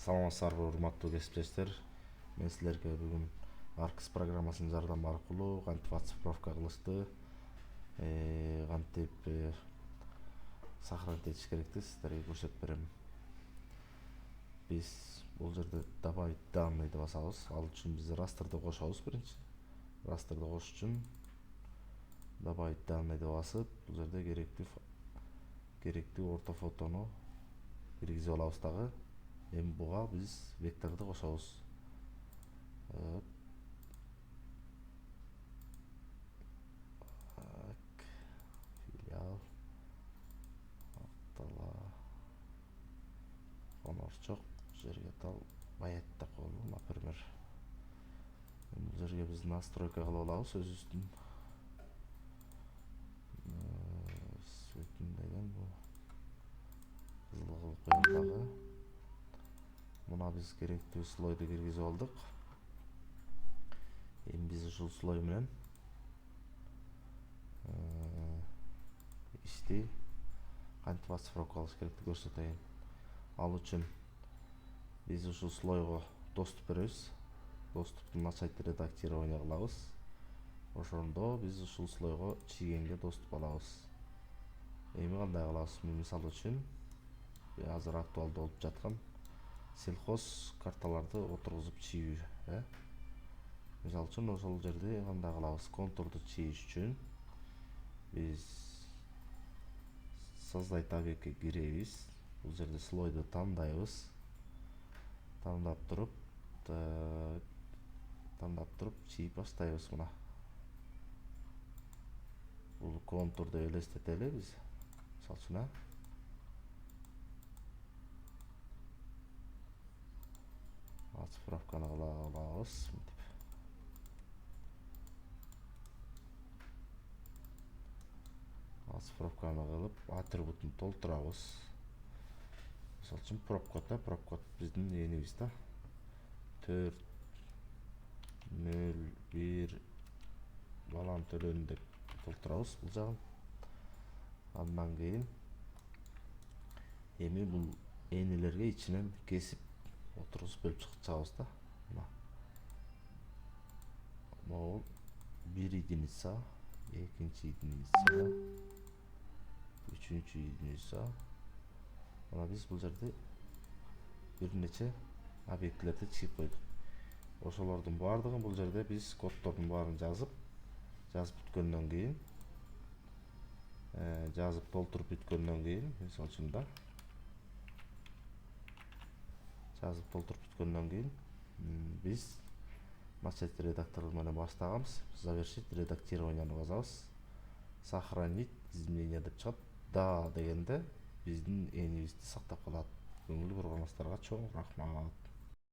Саламатсыздарбы урматтуу кесиптештер. Мен силерге бүгүн ArcGIS программасынын жардамы аркылуу кантип оцифровка кылышты, кантип сохранить этиш керекти сиздерге көрсөтүп берем. Биз бул жерде добавить данныйды басабыз. Ал үчүн биз растрды кошобуз биринчи. Растрды кошуш үчүн добавить данныйды басып, бул жерде керектүү ортофотону киргизип алабыз дагы. Эми буга биз векторду кошобуз. Филиал Аттала Конорчок жерге тал Баят деп коелу, например. Бул жерге биз настройка кылып алабыз өзүбүздүн цветин деген бул кызыл кылып коелу дагы. Мына биз керектүү слойду киргизип алдык. Эми биз ушул слой менен ишти кантип оцифровка кылыш керекти көрсөтөйүн. Ал үчүн биз ушул слойго доступ беребиз. Доступту начать редактирование кылабыз. Ошондо биз ушул слойго чийгенге доступ алабыз. Эми кандай кылабыз? Мисалы үчүн азыр актуалдуу болуп жаткан сельхоз карталарды отургузуп чийүү. Мисалы үчүн ошол жерде кандай кылабыз? Контурду чийиш үчүн биз создать объектке киребиз. Бул жерде слойду тандайбыз. Тандап туруп чийип баштайбыз мына. Бул контурду элестетели биз. Мисалы үчүн оцифровканы кылабыз. Оцифровканы кылып, атрибутун толтурабыз. Мисалы үчүн пробкод биздин энибиз да. 401 балам төлөнү деп толтурабыз бул жагын. Андан кийин эми бул энилерге ичинен кесип отургузуп бөлүп чыгабыз да. Могул 1 единица, 2 единица, 3 единица. Мына биз бул жерде бир нече объектилерди чыгып койдук. Ошолордун баардыгын бул жерде биз коддордун баарын жазып бүткөндөн кийин, жазып толтуруп бүткөндөн кийин, мисалы үчүн жазып толтуруп бүткөндөн кийин биз начать редактор менен баштаганбыз. Завершить редактированияны басабыз. Сохранить изменения деп чыгат. Да дегенде биздин энибизди сактап калат. Көңүл бурганыңыздарга чоң рахмат.